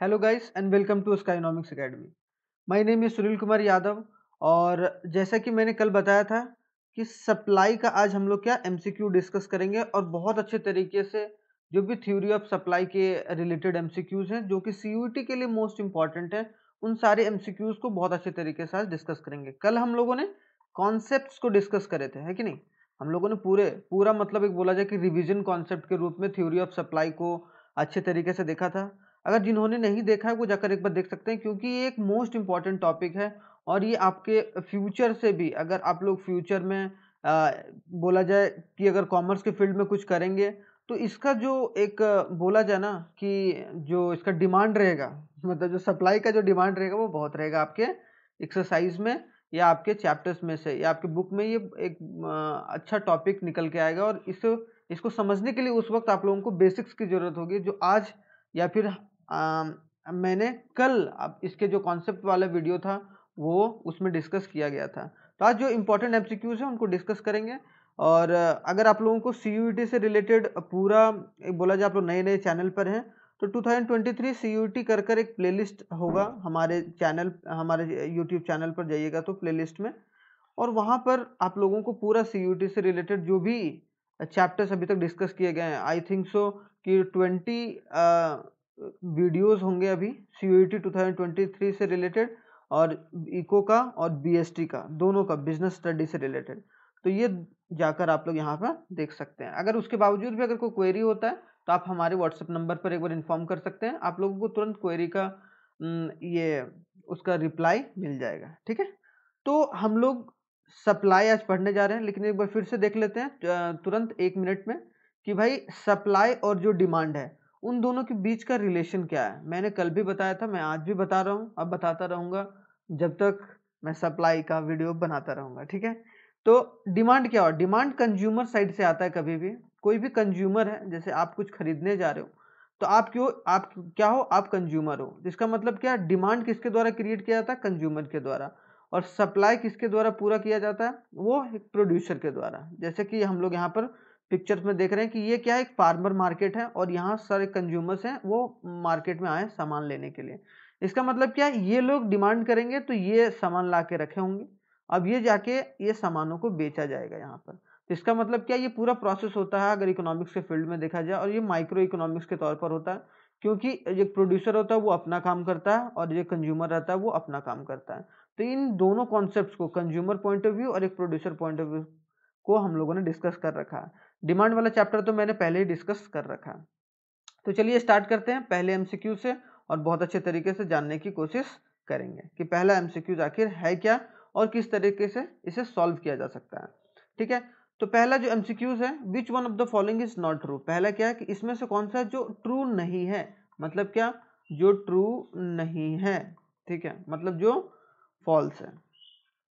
Hello guys and welcome to Skynomics Academy. My name is Sunil Kumar Yadav. और जैसा कि मैंने कल बताया था कि सप्लाई का आज हम लोग क्या एमसीक्यू डिस्कस करेंगे और बहुत अच्छे तरीके से जो भी थ्योरी ऑफ सप्लाई के रिलेटेड एमसीक्यूज हैं जो कि सीयूईटी के लिए मोस्ट इंपॉर्टेंट है, उन सारे एमसीक्यूज को बहुत अच्छे तरीके से आज डिस्कस करेंगे। कल हम लोगों ने कॉन्सेप्ट्स को डिस्कस करे थे, है कि नहीं? हम लोगों ने पूरा मतलब एक बोला जाए कि रिवीजन कॉन्सेप्ट के रूप में थ्योरी ऑफ सप्लाई को अच्छे तरीके से देखा था। अगर जिन्होंने नहीं देखा है वो जाकर एक बार देख सकते हैं, क्योंकि ये एक मोस्ट इंपॉर्टेंट टॉपिक है और ये आपके फ्यूचर से भी, अगर आप लोग फ्यूचर में बोला जाए कि अगर कॉमर्स के फील्ड में कुछ करेंगे तो इसका जो एक बोला जाए ना कि जो इसका डिमांड रहेगा, मतलब जो सप्लाई का जो डिमांड रहेगा वो बहुत रहेगा आपके एक्सरसाइज में या आपके चैप्टर्स में से या आपके बुक में। ये एक अच्छा टॉपिक निकल के आएगा और इसको समझने के लिए उस वक्त आप लोगों को बेसिक्स की जरूरत होगी, जो आज या फिर मैंने कल अब इसके जो कॉन्सेप्ट वाला वीडियो था वो उसमें डिस्कस किया गया था। तो आज जो इंपॉर्टेंट एमसीक्यूज हैं उनको डिस्कस करेंगे। और अगर आप लोगों को सीयूईटी से रिलेटेड पूरा एक बोला जाए, आप लोग नए नए चैनल पर हैं तो 2023 सीयूईटी कर एक प्लेलिस्ट होगा हमारे चैनल, हमारे यूट्यूब चैनल पर जाइएगा तो प्लेलिस्ट में, और वहाँ पर आप लोगों को पूरा सीयूईटी से रिलेटेड जो भी चैप्टर्स अभी तक डिस्कस किए गए हैं, आई थिंक सो कि 20 वीडियोस होंगे अभी सीयूईटी 2023 से रिलेटेड, और इको का और बीएसटी का, दोनों का, बिजनेस स्टडी से रिलेटेड। तो ये जाकर आप लोग यहाँ पर देख सकते हैं। अगर उसके बावजूद भी अगर कोई क्वेरी होता है तो आप हमारे व्हाट्सएप नंबर पर एक बार इन्फॉर्म कर सकते हैं, आप लोगों को तुरंत क्वेरी का ये उसका रिप्लाई मिल जाएगा। ठीक है, तो हम लोग सप्लाई आज पढ़ने जा रहे हैं, लेकिन एक बार फिर से देख लेते हैं तुरंत 1 मिनट में कि भाई सप्लाई और जो डिमांड है उन दोनों के बीच का रिलेशन क्या है। मैंने कल भी बताया था, मैं आज भी बता रहा हूँ, अब बताता रहूंगा जब तक मैं सप्लाई का वीडियो बनाता रहूंगा। ठीक है, तो डिमांड क्या हो? डिमांड कंज्यूमर साइड से आता है। कभी भी कोई भी कंज्यूमर है, जैसे आप कुछ खरीदने जा रहे हो तो आप क्या हो? आप कंज्यूमर हो। इसका मतलब क्या? डिमांड किसके द्वारा क्रिएट किया जाता है? कंज्यूमर के द्वारा। और सप्लाई किसके द्वारा पूरा किया जाता है? वो एक प्रोड्यूसर के द्वारा। जैसे कि हम लोग यहाँ पर पिक्चर्स में देख रहे हैं कि ये क्या है, एक फार्मर मार्केट है और यहाँ सारे कंज्यूमर्स हैं, वो मार्केट में आए सामान लेने के लिए। इसका मतलब क्या है? ये लोग डिमांड करेंगे तो ये सामान ला के रखे होंगे, अब ये जाके ये सामानों को बेचा जाएगा यहाँ पर। तो इसका मतलब क्या? ये पूरा प्रोसेस होता है अगर इकोनॉमिक्स के फील्ड में देखा जाए, और ये माइक्रो इकोनॉमिक्स के तौर पर होता है, क्योंकि जो प्रोड्यूसर होता है वो अपना काम करता है और जो कंज्यूमर रहता है वो अपना काम करता है। तो इन दोनों कॉन्सेप्ट्स को, कंज्यूमर पॉइंट ऑफ व्यू और एक प्रोड्यूसर पॉइंट ऑफ व्यू को, हम लोगों ने डिस्कस कर रखा है। डिमांड वाला चैप्टर तो मैंने पहले ही डिस्कस कर रखा है। तो चलिए स्टार्ट करते हैं पहले एमसीक्यू से, और बहुत अच्छे तरीके से जानने की कोशिश करेंगे कि पहला एमसीक्यू आखिर है क्या और किस तरीके से इसे सॉल्व किया जा सकता है। ठीक है, तो पहला जो एमसीक्यूज है, which one of the following is not true. पहला क्या है कि इसमें से कौन सा जो ट्रू नहीं है, मतलब क्या? जो ट्रू नहीं है। ठीक है, मतलब जो फॉल्स है,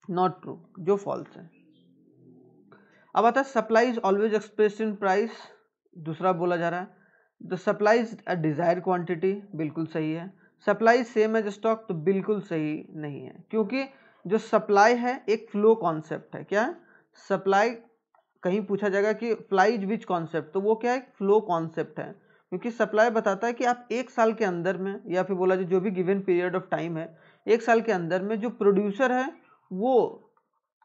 नॉट ट्रू, जो फॉल्स है। अब आता है supply is always expressed in price. दूसरा बोला जा रहा है the supply is a desire quantity, बिल्कुल सही है। सप्लाई सेम एज स्टॉक, तो बिल्कुल सही नहीं है, क्योंकि जो सप्लाई है एक फ्लो कॉन्सेप्ट है। क्या है? सप्लाई, कहीं पूछा जाएगा कि फ्लाई इज विच कॉन्सेप्ट, तो वो क्या है? फ्लो कॉन्सेप्ट है, क्योंकि सप्लाई बताता है कि आप एक साल के अंदर में, या फिर बोला जाए जो भी गिवन पीरियड ऑफ टाइम है, एक साल के अंदर में जो प्रोड्यूसर है वो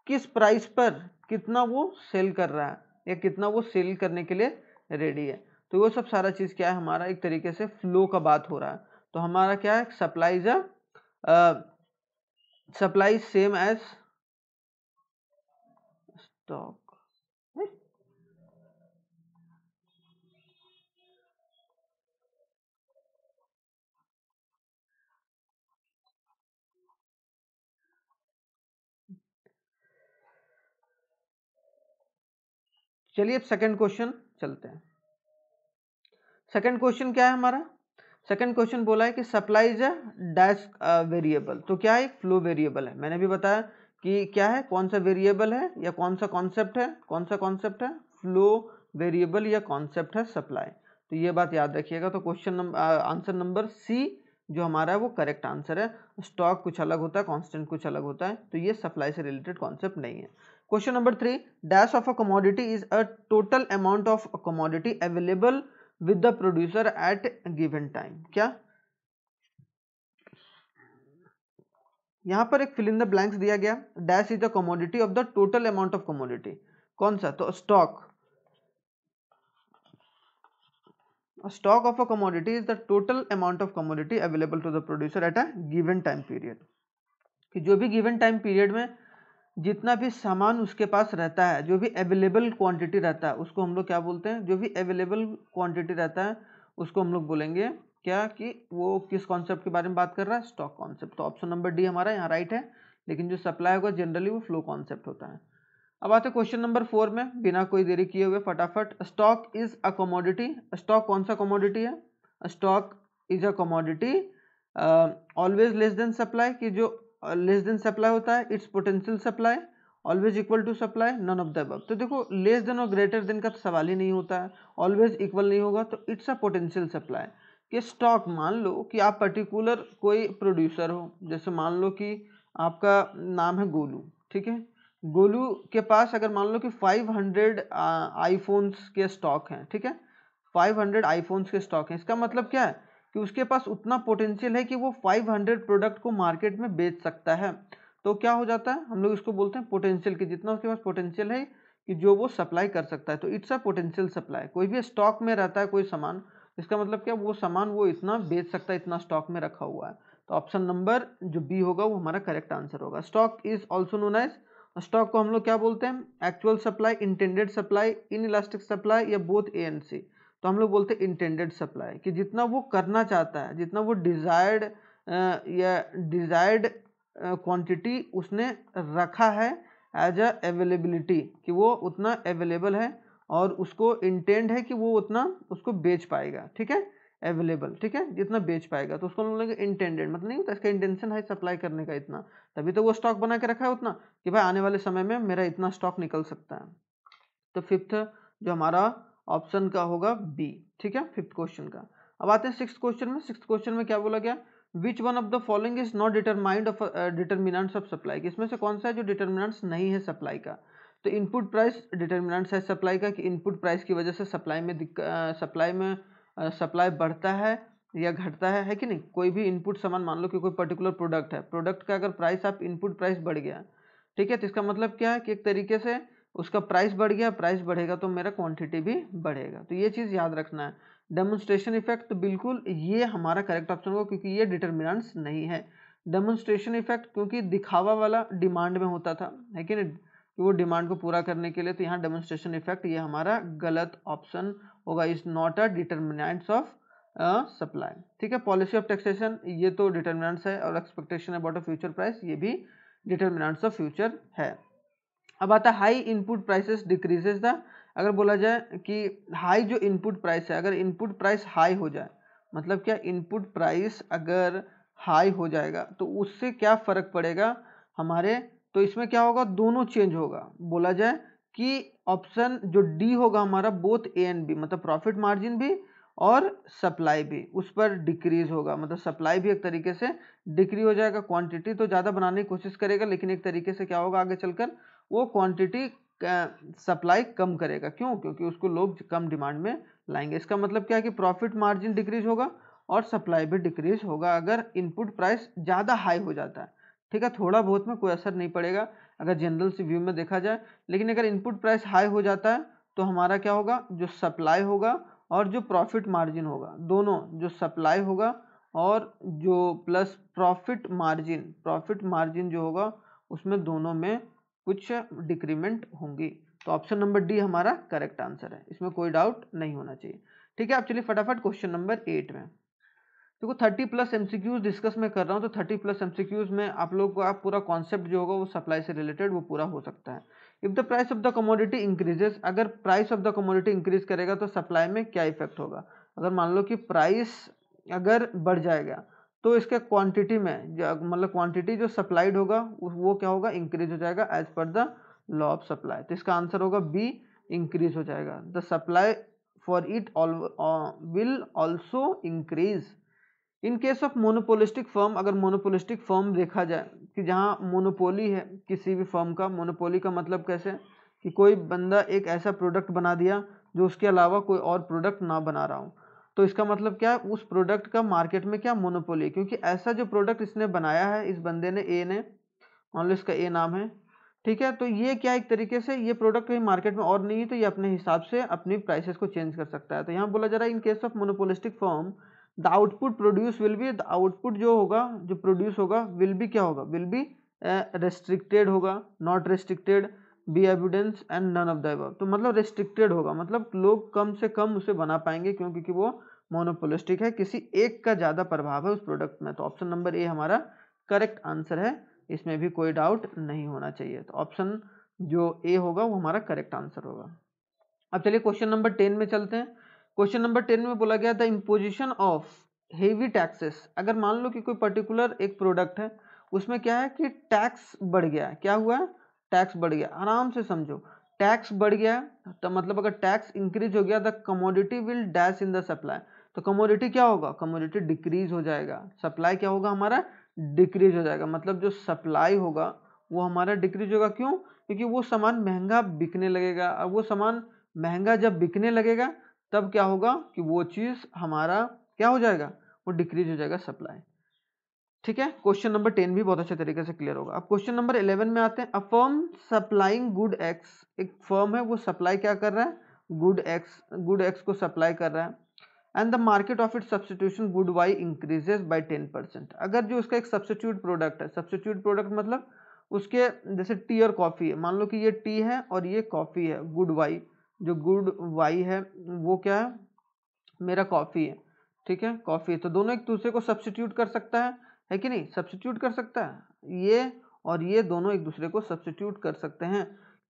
किस प्राइस पर कितना वो सेल कर रहा है या कितना वो सेल करने के लिए रेडी है। तो वो सब सारा चीज क्या है, हमारा एक तरीके से फ्लो का बात हो रहा है। तो हमारा क्या है? Supply is supply same as stock. चलिए अब सेकंड क्वेश्चन चलते हैं। सेकंड क्वेश्चन क्या है हमारा? सेकंड क्वेश्चन बोला है कि supply is a dash variable. तो क्या है? एक फ्लो वेरिएबल है। मैंने भी बताया कि क्या है, कौन सा वेरिएबल है या कौन सा कॉन्सेप्ट है। कौन सा कॉन्सेप्ट है? फ्लो वेरिएबल या कॉन्सेप्ट है सप्लाई। तो ये बात याद रखिएगा। तो क्वेश्चन आंसर नंबर सी जो हमारा है वो करेक्ट आंसर है। स्टॉक कुछ अलग होता है, कांस्टेंट कुछ अलग होता है, तो ये सप्लाई से रिलेटेड कॉन्सेप्ट नहीं है। Question number 3, dash of a commodity is a total amount of commodity available with the producer at given time. क्या? यहाँ पर एक फिल इन द ब्लैंक्स दिया गया, dash is the commodity of the total amount of commodity, कौन सा, तो stock of a commodity is the total amount of commodity available to the producer at a given time period, कि जो भी given time period में जितना भी सामान उसके पास रहता है, जो भी अवेलेबल क्वांटिटी रहता है उसको हम लोग क्या बोलते हैं, जो भी अवेलेबल क्वांटिटी रहता है उसको हम लोग बोलेंगे क्या, कि वो किस कॉन्सेप्ट के बारे में बात कर रहा है, स्टॉक कॉन्सेप्ट। तो ऑप्शन नंबर डी हमारा यहाँ राइट है, लेकिन जो सप्लाई होगा जनरली वो फ्लो कॉन्सेप्ट होता है। अब आते हैं क्वेश्चन नंबर 4 में, बिना कोई देरी किए हुए फटाफट। Stock is a commodity, stock कौन सा कमोडिटी है, stock is a commodity always less than supply, कि जो लेस देन सप्लाई होता है, it's potential supply always equal to supply, none of the above. तो देखो लेस देन और ग्रेटर देन का तो सवाल ही नहीं होता है, ऑलवेज इक्वल नहीं होगा, तो इट्स अ पोटेंशियल सप्लाई। कि स्टॉक, मान लो कि आप पर्टिकुलर कोई प्रोड्यूसर हो, जैसे मान लो कि आपका नाम है गोलू, ठीक है, गोलू के पास अगर मान लो कि 500 आईफोन्स के स्टॉक हैं, ठीक है, 500 आईफोन्स के स्टॉक हैं, इसका मतलब क्या है कि उसके पास उतना पोटेंशियल है कि वो 500 प्रोडक्ट को मार्केट में बेच सकता है। तो क्या हो जाता है, हम लोग इसको बोलते हैं पोटेंशियल, कि जितना उसके पास पोटेंशियल है कि जो वो सप्लाई कर सकता है, तो इट्स अ पोटेंशियल सप्लाई। कोई भी स्टॉक में रहता है कोई सामान, इसका मतलब क्या, वो सामान वो इतना बेच सकता है, इतना स्टॉक में रखा हुआ है। तो ऑप्शन नंबर जो बी होगा वो हमारा करेक्ट आंसर होगा। Stock is also known as, stock को हम लोग क्या बोलते हैं, actual supply, intended supply, inelastic supply, या बोथ ए एंड सी। तो हम लोग बोलते हैं इंटेंडेड सप्लाई, कि जितना वो करना चाहता है, जितना वो डिजायर्ड या डिजायर्ड क्वांटिटी उसने रखा है एज अ अवेलेबिलिटी, कि वो उतना अवेलेबल है और उसको इंटेंड है कि वो उतना उसको बेच पाएगा, ठीक है, अवेलेबल, ठीक है, जितना बेच पाएगा, तो उसको हम लोग इंटेंडेड, मतलब नहीं होता, इसका इंटेंशन है सप्लाई करने का इतना, तभी तो वो स्टॉक बना के रखा है उतना, कि भाई आने वाले समय में मेरा इतना स्टॉक निकल सकता है। तो फिफ्थ जो हमारा ऑप्शन का होगा बी, ठीक है, फिफ्थ क्वेश्चन का। अब आते हैं सिक्स्थ क्वेश्चन में। सिक्स्थ क्वेश्चन में क्या बोला गया, which one of the following is not determined of determinants of supply, इसमें से कौन सा है जो डिटर्मिनेंट्स नहीं है सप्लाई का। तो इनपुट प्राइस डिटर्मिनेंट्स है सप्लाई का, कि इनपुट प्राइस की वजह से सप्लाई में सप्लाई बढ़ता है या घटता है कि नहीं। कोई भी इनपुट सामान, मान लो कि कोई पर्टिकुलर प्रोडक्ट है, प्रोडक्ट का अगर प्राइस, आप इनपुट प्राइस बढ़ गया, ठीक है, तो इसका मतलब क्या है कि एक तरीके से उसका प्राइस बढ़ गया, प्राइस बढ़ेगा तो मेरा क्वांटिटी भी बढ़ेगा। तो ये चीज़ याद रखना है। डेमोन्स्ट्रेशन इफेक्ट, तो बिल्कुल ये हमारा करेक्ट ऑप्शन होगा, क्योंकि ये डिटर्मिनेंट्स नहीं है। डेमोन्स्ट्रेशन इफेक्ट क्योंकि दिखावा वाला डिमांड में होता था, है कि नहीं, कि वो डिमांड को पूरा करने के लिए, तो यहाँ डेमोन्स्ट्रेशन इफेक्ट ये हमारा गलत ऑप्शन होगा, is not a determinants of supply, ठीक है। पॉलिसी ऑफ टैक्सेशन, ये तो डिटर्मिनेंट्स है, और expectation about a future price, ये भी डिटर्मिनेंट्स ऑफ फ्यूचर है। अब आता है high input prices decreases the, अगर बोला जाए कि हाई जो इनपुट प्राइस है, अगर इनपुट प्राइस हाई हो जाए, मतलब क्या, इनपुट प्राइस अगर हाई हो जाएगा तो उससे क्या फर्क पड़ेगा हमारे, तो इसमें क्या होगा, दोनों चेंज होगा। बोला जाए कि ऑप्शन जो डी होगा हमारा, बोथ ए एंड बी, मतलब प्रॉफिट मार्जिन भी और सप्लाई भी उस पर डिक्रीज होगा, मतलब सप्लाई भी एक तरीके से डिक्री हो जाएगा। क्वांटिटी तो ज़्यादा बनाने की कोशिश करेगा, लेकिन एक तरीके से क्या होगा आगे चलकर, वो क्वांटिटी सप्लाई कम करेगा। क्यों, क्योंकि उसको लोग कम डिमांड में लाएंगे। इसका मतलब क्या है कि प्रॉफिट मार्जिन डिक्रीज होगा और सप्लाई भी डिक्रीज होगा अगर इनपुट प्राइस ज़्यादा हाई हो जाता है, ठीक है। थोड़ा बहुत में कोई असर नहीं पड़ेगा अगर जनरल से व्यू में देखा जाए, लेकिन अगर इनपुट प्राइस हाई हो जाता है तो हमारा क्या होगा, जो सप्लाई होगा और जो प्रॉफिट मार्जिन होगा, दोनों, जो सप्लाई होगा और जो प्लस प्रॉफिट मार्जिन जो होगा, उसमें दोनों में कुछ डिक्रीमेंट होंगी। तो ऑप्शन नंबर डी हमारा करेक्ट आंसर है, इसमें कोई डाउट नहीं होना चाहिए, ठीक है। आप चलिए फटाफट क्वेश्चन नंबर 8 में। देखो 30+ एमसीक्यूज डिस्कस मैं कर रहा हूँ, तो 30+ एमसीक्यूज में आप लोग को आप पूरा कॉन्सेप्ट जो होगा वो सप्लाई से रिलेटेड वो पूरा हो सकता है। If the price of the commodity increases, अगर price of the commodity increase करेगा तो सप्लाई में क्या इफेक्ट होगा। अगर मान लो कि प्राइस अगर बढ़ जाएगा तो इसके क्वांटिटी में मतलब क्वांटिटी जो सप्लाइड होगा वो क्या होगा, इंक्रीज हो जाएगा as per the law of supply. तो इसका आंसर होगा बी, इंक्रीज हो जाएगा। The supply for it will also increase in case of monopolistic firm. अगर मोनोपोलिस्टिक फर्म देखा जाए कि जहाँ मोनोपोली है किसी भी फर्म का, मोनोपोली का मतलब कैसे, कि कोई बंदा एक ऐसा प्रोडक्ट बना दिया जो उसके अलावा कोई और प्रोडक्ट ना बना रहा हो, तो इसका मतलब क्या, उस प्रोडक्ट का मार्केट में क्या मोनोपोली है, क्योंकि ऐसा जो प्रोडक्ट इसने बनाया है, इस बंदे ने, ए ने, मान लो इसका ए नाम है, ठीक है, तो ये क्या एक तरीके से ये प्रोडक्ट कहीं मार्केट में और नहीं है, तो ये अपने हिसाब से अपनी प्राइसेस को चेंज कर सकता है। तो यहाँ बोला जा रहा है in case of monopolistic firm the output produce will be, the output जो होगा, जो प्रोड्यूस होगा, विल बी क्या होगा, विल बी रेस्ट्रिक्टेड होगा, not restricted, be evidence and none of the above. तो मतलब रेस्ट्रिक्टेड होगा, मतलब लोग कम से कम उसे बना पाएंगे, क्यों, क्योंकि वो मोनोपोलिस्टिक है, किसी एक का ज्यादा प्रभाव है उस प्रोडक्ट में। तो ऑप्शन नंबर ए हमारा करेक्ट आंसर है, इसमें भी कोई डाउट नहीं होना चाहिए। तो ऑप्शन जो ए होगा वो हमारा करेक्ट आंसर होगा। अब चलिए क्वेश्चन नंबर 10 में चलते हैं। क्वेश्चन नंबर 10 में बोला गया the imposition of heavy taxes. अगर मान लो कि कोई पर्टिकुलर एक प्रोडक्ट है, उसमें क्या है कि टैक्स बढ़ गया है, क्या हुआ है, टैक्स बढ़ गया। आराम से समझो, टैक्स बढ़ गया तो मतलब अगर टैक्स इंक्रीज हो गया, the commodity will dash in the supply. तो कमोडिटी क्या होगा, कमोडिटी डिक्रीज हो जाएगा, सप्लाई क्या होगा हमारा, डिक्रीज हो जाएगा। मतलब जो सप्लाई होगा वो हमारा डिक्रीज होगा, क्यों, क्योंकि वो सामान महंगा बिकने लगेगा। और वो सामान महंगा जब बिकने लगेगा तब क्या होगा कि वो चीज हमारा क्या हो जाएगा, वो डिक्रीज हो जाएगा, सप्लाई। ठीक है, क्वेश्चन नंबर 10 भी बहुत अच्छे तरीके से क्लियर होगा। अब क्वेश्चन नंबर 11 में आते हैं। A firm supplying good x, एक फर्म है वो सप्लाई क्या कर रहा है, गुड एक्स को सप्लाई कर रहा है, and the market of it substitution good Y increases by 10%। अगर जो उसका एक सब्सटीट्यूट प्रोडक्ट है, सब्सटीट्यूट प्रोडक्ट मतलब उसके जैसे टी और कॉफी है, मान लो कि ये टी है और ये कॉफी है, गुड वाई, जो गुड वाई है वो क्या है, मेरा कॉफी है, ठीक है, कॉफी है। तो दोनों एक दूसरे को सब्सटीट्यूट कर सकता है कि नहीं, सब्सटीट्यूट कर सकता है, ये और ये दोनों एक दूसरे को सब्सटीट्यूट कर सकते हैं,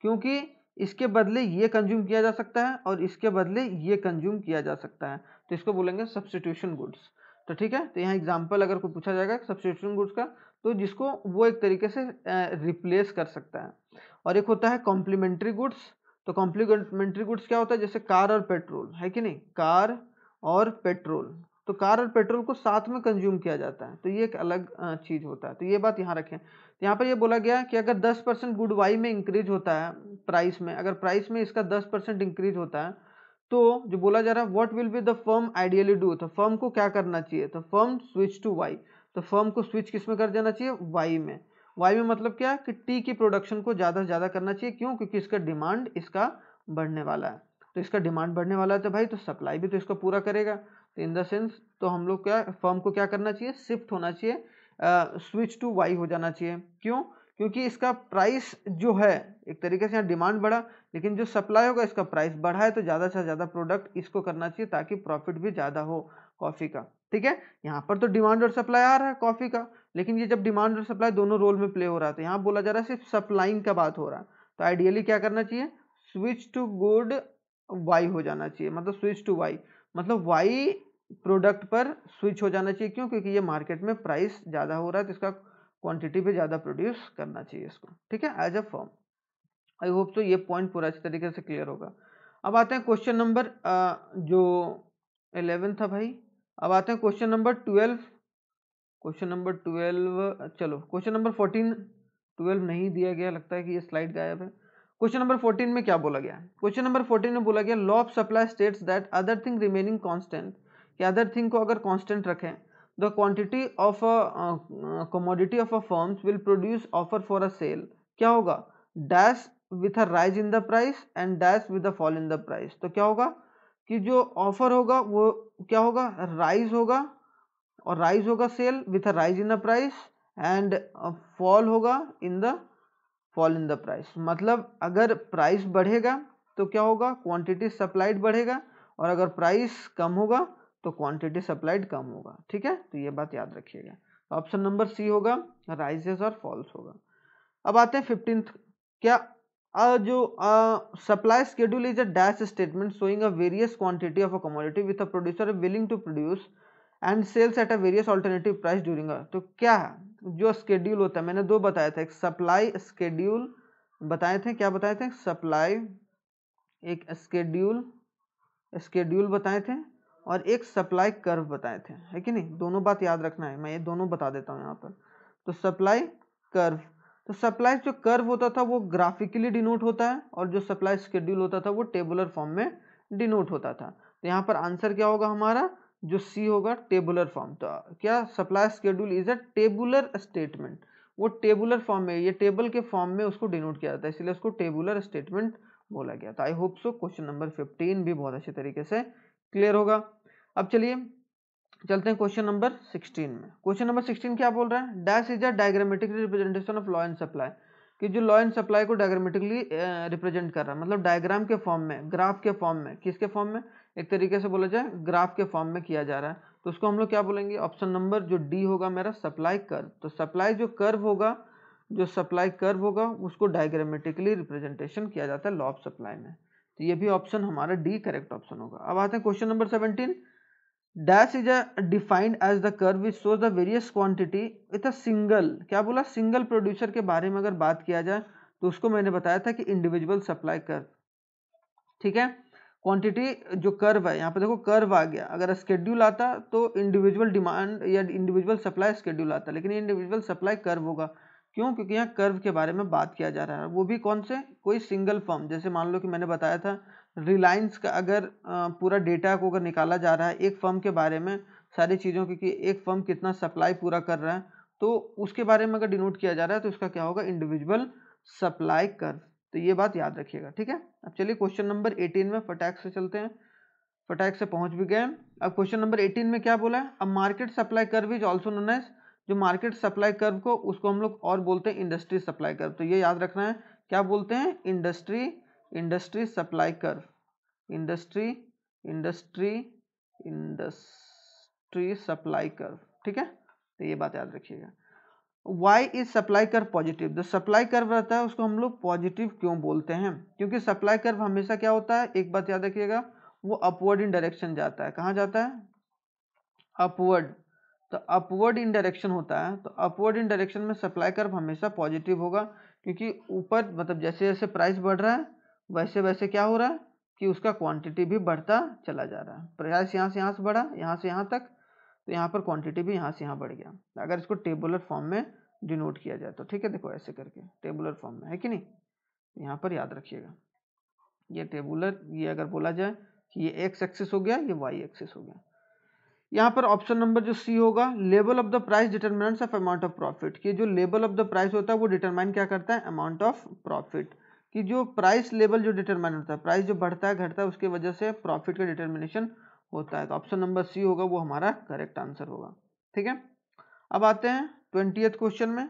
क्योंकि इसके बदले ये कंज्यूम किया जा सकता है और इसके बदले ये कंज्यूम किया जा सकता है, तो इसको बोलेंगे सब्सटीट्यूशन गुड्स। तो ठीक है, तो यहाँ एग्जांपल अगर कोई पूछा जाएगा सब्सटीट्यूशन गुड्स का, तो जिसको वो एक तरीके से रिप्लेस कर सकता है। और एक होता है कॉम्प्लीमेंट्री गुड्स। तो कॉम्प्लीमेंट्री गुड्स क्या होता है, जैसे कार और पेट्रोल, है कि नहीं, कार और पेट्रोल, तो कार और पेट्रोल को साथ में कंज्यूम किया जाता है, तो ये एक अलग चीज होता है। तो ये बात यहाँ रखें। तो यहाँ पर ये बोला गया कि अगर 10% गुड वाई में इंक्रीज होता है प्राइस में, अगर प्राइस में इसका 10% इंक्रीज होता है, तो जो बोला जा रहा है what will be the firm ideally do, तो फर्म को क्या करना चाहिए, तो फर्म स्विच टू वाई। तो फर्म को स्विच किस में कर देना चाहिए, वाई में। वाई में मतलब क्या कि टी की प्रोडक्शन को ज़्यादा से ज़्यादा करना चाहिए, क्यों, क्योंकि इसका डिमांड इसका बढ़ने वाला है। तो इसका डिमांड बढ़ने वाला है तो भाई तो सप्लाई भी तो इसको पूरा करेगा। तो इन द सेंस तो हम लोग क्या, फर्म को क्या करना चाहिए, शिफ्ट होना चाहिए, स्विच टू वाई हो जाना चाहिए। क्यों, क्योंकि इसका प्राइस जो है एक तरीके से यहाँ डिमांड बढ़ा, लेकिन जो सप्लाई होगा इसका प्राइस बढ़ा है, तो ज़्यादा से ज़्यादा प्रोडक्ट इसको करना चाहिए ताकि प्रॉफिट भी ज़्यादा हो कॉफ़ी का। ठीक है, यहाँ पर तो डिमांड और सप्लाई आ रहा है कॉफ़ी का, लेकिन ये जब डिमांड और सप्लाई दोनों रोल में प्ले हो रहा है, तो यहाँ बोला जा रहा है सिर्फ सप्लाइंग का बात हो रहा है। तो आइडियली क्या करना चाहिए, स्विच टू गुड वाई हो जाना चाहिए, मतलब स्विच टू वाई, मतलब वाई प्रोडक्ट पर स्विच हो जाना चाहिए। क्यों, क्योंकि ये मार्केट में प्राइस ज़्यादा हो रहा है, तो इसका क्वांटिटी पे ज़्यादा प्रोड्यूस करना चाहिए इसको। ठीक है, as a firm. I hope तो ये पॉइंट पूरा अच्छी तरीके से क्लियर होगा। अब आते हैं क्वेश्चन नंबर जो 11 था भाई, अब आते हैं क्वेश्चन नंबर 12। क्वेश्चन नंबर 12, चलो क्वेश्चन नंबर 14, 12 नहीं दिया गया, लगता है कि ये स्लाइड गायब है। क्वेश्चन नंबर 14 में क्या बोला गया, क्वेश्चन नंबर 14 में बोला गया law of supply states that other thing remaining constant, कि अदर थिंग को अगर कांस्टेंट रखें, the quantity of a commodity of a firms will produce offer for a sale, क्या होगा, dash with a rise in the price and dash with a fall in the price. तो क्या होगा कि जो ऑफर होगा वो क्या होगा, राइज होगा, और राइज होगा sell with a rise in the price, and fall होगा in the fall in the price. मतलब अगर प्राइस बढ़ेगा तो क्या होगा, क्वांटिटी सप्लाइड बढ़ेगा, और अगर प्राइस कम होगा तो क्वांटिटी सप्लाइड कम होगा। ठीक है, तो ये बात याद रखिएगा। ऑप्शन नंबर सी होगा, राइजेस और फॉल्स होगा। अब आते हैं 15th। क्या जो supply schedule is a dash statement showing a various quantity of a commodity with a producer willing to produce and sales at a various alternative price during a, तो क्या जो schedule होता है, मैंने दो बताया था, एक सप्लाई schedule बताए थे, क्या बताए थे, सप्लाई, एक schedule बताए थे, और एक सप्लाई कर्व बताए थे, है कि नहीं, दोनों बात याद रखना है, मैं ये दोनों बता देता हूँ यहाँ पर। तो सप्लाई कर्व, तो सप्लाई जो कर्व होता था वो ग्राफिकली डिनोट होता है, और जो सप्लाई शेड्यूल होता था वो टेबुलर फॉर्म में डिनोट होता था। तो यहाँ पर आंसर क्या होगा हमारा, जो सी होगा टेबुलर फॉर्म। तो क्या supply schedule is a tabular statement, वो टेबुलर फॉर्म में, ये टेबल के फॉर्म में उसको डिनोट किया जाता है, इसलिए उसको टेबुलर स्टेटमेंट बोला गया। तो I hope so question number 15 भी बहुत अच्छे तरीके से क्लियर होगा। अब चलिए चलते हैं क्वेश्चन नंबर 16 में। क्वेश्चन नंबर 16 क्या बोल रहा है, dash is a diagrammatic representation of law and supply, कि जो लॉ एंड सप्लाई को डायग्रामेटिकली रिप्रेजेंट कर रहा है, मतलब डायग्राम के फॉर्म में, ग्राफ के फॉर्म में, किसके फॉर्म में, एक तरीके से बोला जाए ग्राफ के फॉर्म में किया जा रहा है। तो उसको हम लोग क्या बोलेंगे, ऑप्शन नंबर जो डी होगा मेरा, सप्लाई कर्व। तो सप्लाई जो कर्व होगा, जो सप्लाई कर्व होगा उसको डायग्रामेटिकली रिप्रेजेंटेशन किया जाता है लॉ ऑफ सप्लाई में। तो ये भी ऑप्शन हमारा डी करेक्ट ऑप्शन होगा। अब आते हैं question number 17, dash is defined as the curve which shows the various quantity with a single, क्या बोला, सिंगल प्रोड्यूसर के बारे में अगर बात किया जाए तो उसको मैंने बताया था कि इंडिविजुअल सप्लाई कर्व, ठीक है। क्वांटिटी जो कर्व है, यहाँ पे देखो कर्व आ गया, अगर स्केड्यूल आता तो इंडिविजुअल डिमांड या इंडिविजुअल सप्लाई शेड्यूल आता, लेकिन ये इंडिविजुअल सप्लाई कर्व होगा। क्यों, क्योंकि यहाँ कर्व के बारे में बात किया जा रहा है, वो भी कौन से, कोई सिंगल फर्म। जैसे मान लो कि मैंने बताया था रिलायंस का अगर पूरा डेटा को अगर निकाला जा रहा है एक फर्म के बारे में सारी चीज़ों की, कि एक फर्म कितना सप्लाई पूरा कर रहा है, तो उसके बारे में अगर डिनोट किया जा रहा है तो उसका क्या होगा, इंडिविजुअल सप्लाई कर्व। तो ये बात याद रखिएगा, ठीक है। अब चलिए क्वेश्चन नंबर 18 में फटाक से चलते हैं, फटाक से पहुंच भी गए। अब क्वेश्चन नंबर 18 में क्या बोला है, अब market supply curve is also known as, जो मार्केट सप्लाई कर्व को उसको हम लोग और बोलते हैं इंडस्ट्री सप्लाई कर्व। तो ये याद रखना है, क्या बोलते हैं, industry supply curve, industry industry industry supply curve, ठीक है। तो ये बात याद रखिएगा। Why is supply curve positive, जो सप्लाई कर्व रहता है उसको हम लोग पॉजिटिव क्यों बोलते हैं, क्योंकि सप्लाई कर्व हमेशा क्या होता है, एक बात याद रखिएगा, वो अपवर्ड इन डायरेक्शन जाता है। कहाँ जाता है, अपवर्ड। तो अपवर्ड इन डायरेक्शन होता है, तो अपवर्ड इन डायरेक्शन में सप्लाई कर्व हमेशा पॉजिटिव होगा, क्योंकि ऊपर मतलब जैसे जैसे प्राइस बढ़ रहा है वैसे वैसे क्या हो रहा है कि उसका क्वांटिटी भी बढ़ता चला जा रहा है। प्राइस यहाँ से बढ़ा, यहाँ से यहाँ तक, तो यहाँ पर क्वांटिटी भी यहाँ से यहाँ बढ़ गया, अगर इसको टेबुलर फॉर्म में डिनोट किया जाए तो, ठीक है। देखो ऐसे करके टेबुलर फॉर्म में है कि नहीं, यहाँ पर याद रखिएगा, ये टेबुलर, ये अगर बोला जाए कि ये एक्स एक्सिस हो गया, ये वाई एक्सिस हो गया। यहाँ पर ऑप्शन नंबर जो सी होगा, level of the price determinants of amount of profit, कि जो लेवल ऑफ द प्राइस होता है वो डिटरमाइन क्या करता है, अमाउंट ऑफ प्रॉफिट, कि जो प्राइस लेवल जो डिटरमाइन होता है, प्राइस जो बढ़ता है घटता है उसके वजह से प्रॉफिट का डिटर्मिनेशन होता है। तो ऑप्शन नंबर सी होगा वो हमारा करेक्ट आंसर होगा, ठीक है। अब आते हैं 20th क्वेश्चन में।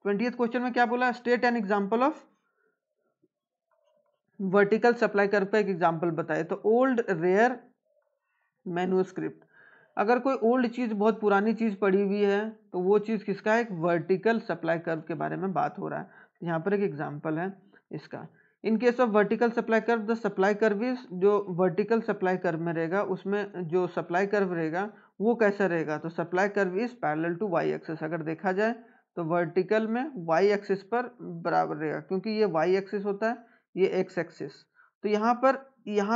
20th क्वेश्चन में क्या बोला, state an example of vertical supply curve का एक एग्जांपल बताए। तो ओल्ड रेयर मैन्युस्क्रिप्ट, अगर कोई ओल्ड चीज, बहुत पुरानी चीज पड़ी हुई है तो वो चीज किसका है, एक वर्टिकल सप्लाई कर्व के बारे में बात हो रहा है। तो यहाँ पर एक एग्जांपल है इसका। इन case of vertical supply curve, the supply curve is, जो वर्टिकल सप्लाई कर्व में रहेगा उसमें जो सप्लाई कर्व रहेगा वो कैसा रहेगा, तो supply curve is parallel to Y axis. अगर देखा जाए तो वर्टिकल में वाई एक्सिस पर बराबर रहेगा, क्योंकि ये वाई एक्सिस होता है, ये एक्स एक्सिस। तो यहाँ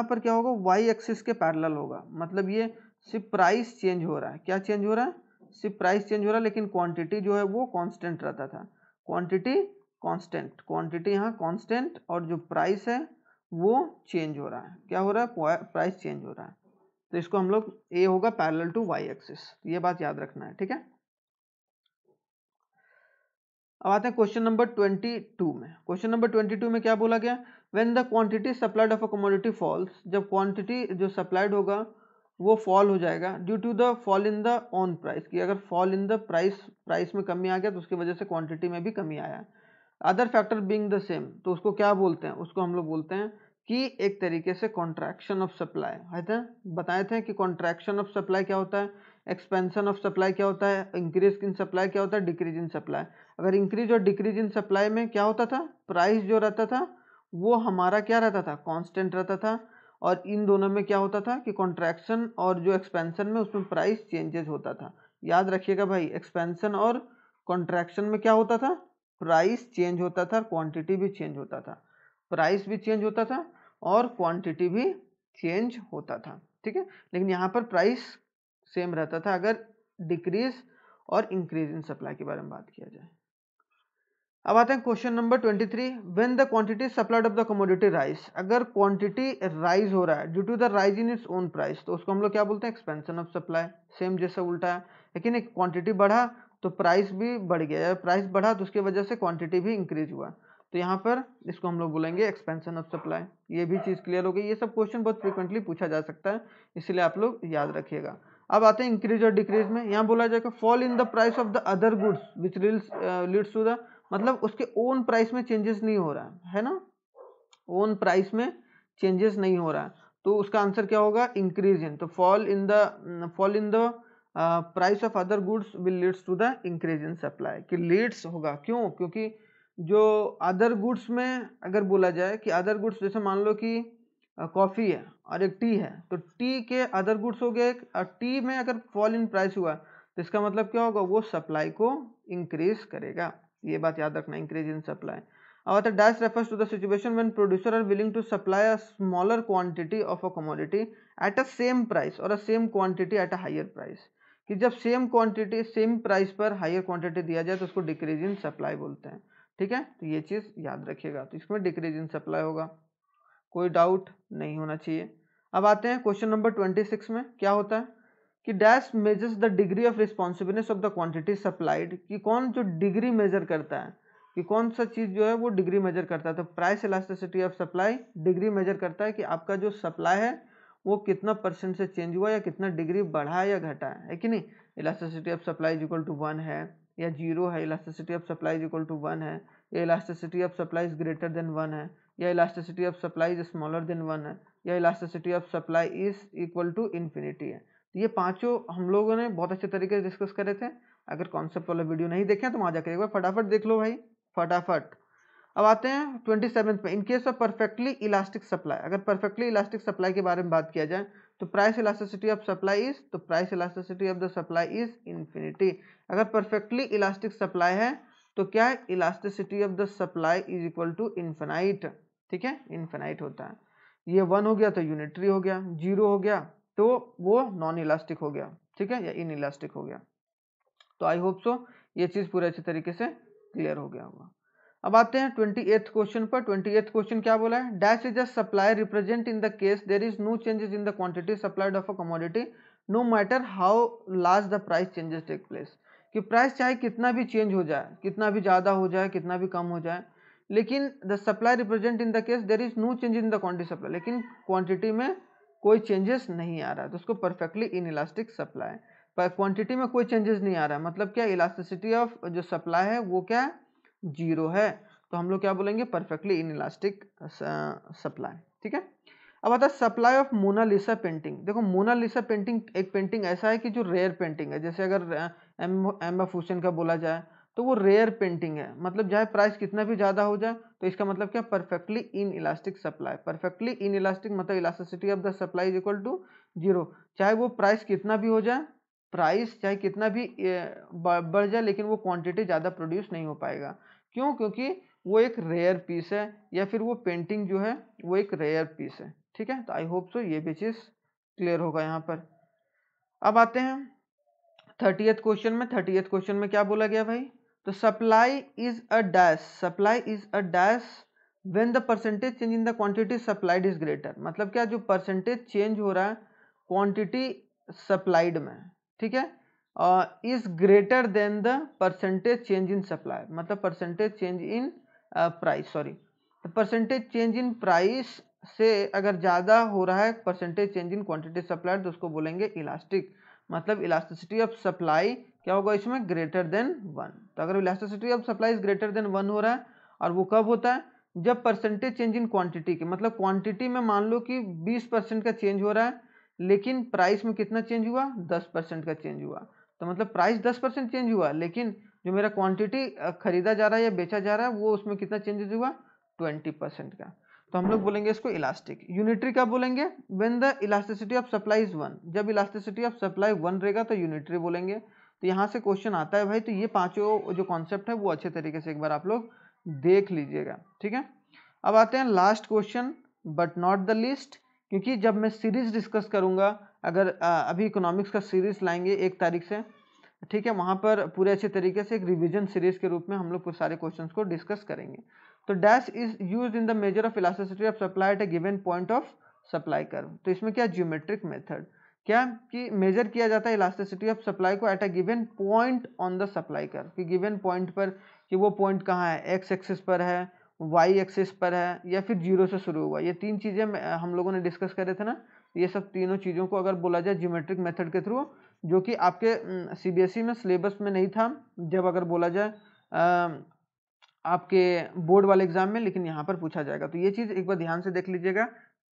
पर क्या होगा, वाई एक्सिस के पैरेलल होगा, मतलब ये सिर्फ प्राइस चेंज हो रहा है, क्या चेंज हो रहा है, सिर्फ प्राइस चेंज हो रहा है, लेकिन क्वांटिटी जो है वो कांस्टेंट रहता था, क्वांटिटी कांस्टेंट, क्वांटिटी यहाँ कांस्टेंट, और जो प्राइस है वो चेंज हो रहा है, क्या हो रहा है, प्राइस चेंज हो रहा है। तो इसको हम लोग, ए होगा पैरेलल टू वाई एक्सिस, ये बात याद रखना है, ठीक है। अब आते हैं क्वेश्चन नंबर 22 में। क्वेश्चन नंबर 22 में क्या बोला गया, when the quantity supplied of a commodity falls, जब क्वांटिटी जो सप्लाइड होगा वो फॉल हो जाएगा due to the fall in the own price, की अगर फॉल इन द प्राइस में कमी आ गया तो उसकी वजह से क्वांटिटी में भी कमी आया, other factor being the same, तो उसको क्या बोलते हैं, उसको हम लोग बोलते हैं कि एक तरीके से कॉन्ट्रैक्शन ऑफ सप्लाई है था। बताए थे कि कॉन्ट्रैक्शन ऑफ सप्लाई क्या होता है, एक्सपेंशन ऑफ सप्लाई क्या होता है, इंक्रीज इन सप्लाई क्या होता है, डिक्रीज इन सप्लाई। अगर इंक्रीज और डिक्रीज इन सप्लाई में क्या होता था, प्राइस जो रहता था वो हमारा क्या रहता था, कांस्टेंट रहता था, और इन दोनों में क्या होता था कि कॉन्ट्रैक्शन और जो एक्सपेंशन में उसमें प्राइस चेंजेस होता था। याद रखिएगा भाई, एक्सपेंशन और कॉन्ट्रैक्शन में क्या होता था, प्राइस चेंज होता था, क्वांटिटी भी चेंज होता था, प्राइस भी चेंज होता था और क्वांटिटी भी चेंज होता था, ठीक है। लेकिन यहाँ पर प्राइस सेम रहता था अगर डिक्रीज और इंक्रीज इन सप्लाई के बारे में बात किया जाए। अब आते हैं question number 23, when the quantity supplied of the commodity rise, अगर क्वांटिटी राइज हो रहा है due to the rise in its own price, तो उसको हम लोग क्या बोलते हैं, एक्सपेंशन ऑफ सप्लाई। सेम जैसा उल्टा है, लेकिन एक क्वांटिटी बढ़ा तो प्राइस भी बढ़ गया, प्राइस बढ़ा तो उसकी वजह से क्वांटिटी भी इंक्रीज हुआ, तो यहाँ पर इसको हम लोग बोलेंगे एक्सपेंशन ऑफ सप्लाई। ये भी चीज़ क्लियर हो गई। ये सब क्वेश्चन बहुत फ्रिक्वेंटली पूछा जा सकता है, इसलिए आप लोग याद रखिएगा। अब आते हैं इंक्रीज और डिक्रीज में। यहाँ बोला जाएगा fall in the price of the other goods which leads to the, मतलब उसके ओन प्राइस में चेंजेस नहीं हो रहा है ना, ओन प्राइस में चेंजेस नहीं हो रहा है, तो उसका आंसर क्या होगा, इंक्रीज इन। तो fall in the price of other goods will leads to the increase in supply, कि लीड्स होगा, क्यों, क्योंकि जो अदर गुड्स में अगर बोला जाए कि अदर गुड्स, जैसे मान लो कि कॉफ़ी है और एक टी है, तो टी के अदर गुड्स हो गए, और टी में अगर फॉल इन प्राइस हुआ तो इसका मतलब क्या होगा, वो सप्लाई को इंक्रीज करेगा। ये बात याद रखना, इंक्रीज इन सप्लाई। अब dash refers to the situation when producer are willing to supply a smaller quantity of a commodity at a same price और a same quantity at a higher price, कि जब same quantity same price पर higher quantity दिया जाए तो उसको decrease in supply बोलते हैं। ठीक है, तो ये चीज़ याद रखिएगा, तो इसमें डिक्रीज इन सप्लाई होगा, कोई डाउट नहीं होना चाहिए। अब आते हैं क्वेश्चन नंबर 26 में। क्या होता है कि dash measures the degree of responsibleness of the quantity supplied, कि कौन जो डिग्री मेजर करता है, कि कौन सा चीज़ जो है वो डिग्री मेजर करता है, तो price elasticity of supply degree measure करता है कि आपका जो सप्लाई है वो कितना परसेंट से चेंज हुआ या कितना डिग्री बढ़ा या घटा है कि नहीं। Elasticity of supply is equal to 1 है या 0 है, elasticity of supply is equal to 1 है, या elasticity of supply is greater than 1 है, या elasticity of supply is smaller than 1 है, या elasticity of supply is equal to infinity है। तो ये पांचों हम लोगों ने बहुत अच्छे तरीके से डिस्कस करे थे। अगर कॉन्सेप्ट वाला वीडियो नहीं देखे तो वहां जाकर एक बार फटाफट देख लो भाई, फटाफट। अब आते हैं 27 पे। In case of perfectly elastic supply, अगर परफेक्टली इलास्टिक सप्लाई के बारे में बात किया जाए तो price elasticity of supply is, तो price elasticity of the supply is infinity. अगर परफेक्टली इलास्टिक सप्लाई है तो क्या है, elasticity of the supply is equal to infinite. ठीक है, इन्फिनाइट होता है। ये 1 हो गया तो यूनिटरी हो गया, 0 हो गया तो वो नॉन इलास्टिक हो गया, ठीक है, या इन इलास्टिक हो गया। तो आई होप सो ये चीज पूरे अच्छे तरीके से क्लियर हो गया होगा। अब आते हैं 28th क्वेश्चन पर। 28th क्वेश्चन क्या बोला है, dash is a supply represent in the case there is no changes in the quantity supplied of a commodity no matter how large the price changes take place, कि price चाहे कितना भी change हो जाए, कितना भी ज्यादा हो जाए, कितना भी कम हो जाए, लेकिन the supply represent in the case there is no change in the quantity supply, लेकिन क्वांटिटी में कोई चेंजेस नहीं आ रहा है, तो उसको परफेक्टली इन इलास्टिक सप्लाई। पर क्वांटिटी में कोई चेंजेस नहीं आ रहा है, मतलब क्या, इलास्टिसिटी ऑफ जो सप्लाई है वो क्या है, 0 है, तो हम लोग क्या बोलेंगे, परफेक्टली इन इलास्टिक सप्लाई। ठीक है। अब आता है सप्लाई ऑफ मोनालिसा पेंटिंग। देखो मोनालिसा पेंटिंग एक पेंटिंग ऐसा है कि जो रेयर पेंटिंग है, जैसे अगर एम एफ हुसैन का बोला जाए तो वो रेयर पेंटिंग है, मतलब चाहे प्राइस कितना भी ज्यादा हो जाए, तो इसका मतलब क्या, perfectly inelastic supply. Perfectly inelastic मतलब elasticity of the supply is equal to 0, चाहे वो प्राइस कितना भी हो जाए, प्राइस चाहे कितना भी बढ़ जाए, लेकिन वो क्वांटिटी ज़्यादा प्रोड्यूस नहीं हो पाएगा। क्यों, क्योंकि वो एक रेयर पीस है, या फिर वो पेंटिंग जो है वो एक रेयर पीस है। ठीक है, तो आई होप सो ये भी चीज़ क्लियर होगा यहाँ पर। अब आते हैं 30th क्वेश्चन में। 30th क्वेश्चन में क्या बोला गया भाई, तो supply is a dash, supply is a dash when the percentage change in the quantity supplied is greater, मतलब क्या, जो परसेंटेज चेंज हो रहा है क्वांटिटी सप्लाइड में, ठीक है, is greater than the percentage change in supply, मतलब percentage change in price, sorry, तो परसेंटेज चेंज इन प्राइस से अगर ज़्यादा हो रहा है percentage change in quantity supplied, तो उसको बोलेंगे इलास्टिक, मतलब इलास्टिसिटी ऑफ सप्लाई क्या होगा इसमें, ग्रेटर देन 1। तो अगर elasticity of supply is greater than 1 हो रहा है, और वो कब होता है, जब परसेंटेज चेंज इन क्वांटिटी के, मतलब क्वांटिटी में मान लो कि 20% का चेंज हो रहा है, लेकिन प्राइस में कितना चेंज हुआ, 10% का चेंज हुआ, तो मतलब प्राइस 10% चेंज हुआ, लेकिन जो मेरा क्वांटिटी खरीदा जा रहा है या बेचा जा रहा है वो उसमें कितना चेंजेस हुआ, 20% का, तो हम लोग बोलेंगे इसको इलास्टिक। यूनिटरी क्या बोलेंगे, when the elasticity of supply is 1, जब इलास्टिसिटी ऑफ सप्लाई 1 रहेगा तो यूनिटरी बोलेंगे। तो यहाँ से क्वेश्चन आता है भाई, तो ये पांचों जो कॉन्सेप्ट है वो अच्छे तरीके से एक बार आप लोग देख लीजिएगा। ठीक है, अब आते हैं last question but not the list, क्योंकि जब मैं सीरीज डिस्कस करूंगा, अगर अभी इकोनॉमिक्स का सीरीज लाएंगे 1 तारीख से, ठीक है, वहाँ पर पूरे अच्छे तरीके से एक रिवीजन सीरीज के रूप में हम लोग कुछ सारे क्वेश्चंस को डिस्कस करेंगे। तो dash is used in the measure of elasticity of supply eight a given point of supply curve. तो इसमें क्या ज्योमेट्रिक मेथड क्या कि मेजर किया जाता है इलास्टिसिटी ऑफ सप्लाई को eight a given point on the supply curve, कि गिवन पॉइंट पर, कि वो पॉइंट कहाँ है, एक्स एक्सिस पर है, वाई एक्सिस पर है, या फिर जीरो से शुरू हुआ। ये तीन चीजें हम लोगों ने डिस्कस करे थे ना। ये सब तीनों चीजों को अगर बोला जाए ज्योमेट्रिक मेथड के थ्रू, जो कि आपके सीबीएसई में सिलेबस में नहीं था जब अगर बोला जाए आपके बोर्ड वाले एग्जाम में, लेकिन यहाँ पर पूछा जाएगा। तो ये चीज एक बार ध्यान से देख लीजिएगा,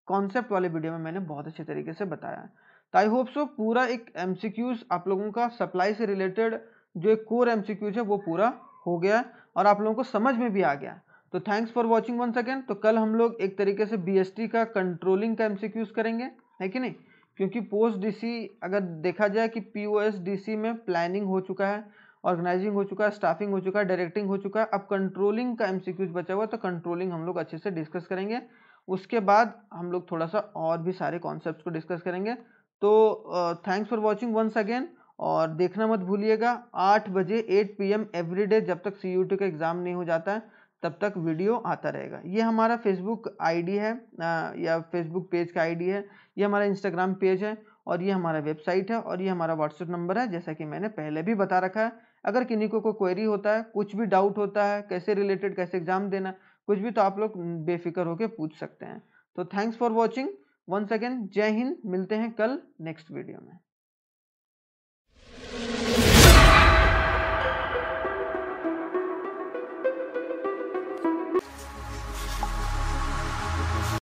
कॉन्सेप्ट वाले वीडियो में मैंने बहुत अच्छे तरीके से बताया है। तो आई होप सो पूरा एक एमसीक्यूज आप लोगों का सप्लाई से रिलेटेड जो एक कोर एमसीक्यूज है वो पूरा हो गया और आप लोगों को समझ में भी आ गया। तो thanks for watching once again. तो कल हम लोग एक तरीके से बीएसटी का कंट्रोलिंग का एमसीक्यूज करेंगे, है कि नहीं, क्योंकि पोस्ट डीसी अगर देखा जाए कि पीओएस डीसी में प्लानिंग हो चुका है, ऑर्गेनाइजिंग हो चुका है, स्टाफिंग हो चुका है, डायरेक्टिंग हो चुका है, अब कंट्रोलिंग का एमसीक्यूज बचा हुआ है। तो कंट्रोलिंग हम लोग अच्छे से डिस्कस करेंगे। उसके बाद हम लोग थोड़ा सा और भी सारे कॉन्सेप्ट्स को डिस्कस करेंगे। तो thanks for watching once again. और देखना मत भूलिएगा 8 बजे 8 PM एवरीडे, जब तक CUT का एग्जाम नहीं हो जाता है तब तक वीडियो आता रहेगा। ये हमारा फेसबुक आईडी है या फेसबुक पेज का आईडी है, ये हमारा इंस्टाग्राम पेज है, और ये हमारा वेबसाइट है, और ये हमारा व्हाट्सएप नंबर है, जैसा कि मैंने पहले भी बता रखा है। अगर किन्हीं को कोई क्वेरी होता है, कुछ भी डाउट होता है, कैसे रिलेटेड, कैसे एग्जाम देना, कुछ भी, तो आप लोग बेफिक्र होकर पूछ सकते हैं। तो thanks for watching once again. जय हिंद। मिलते हैं कल नेक्स्ट वीडियो में।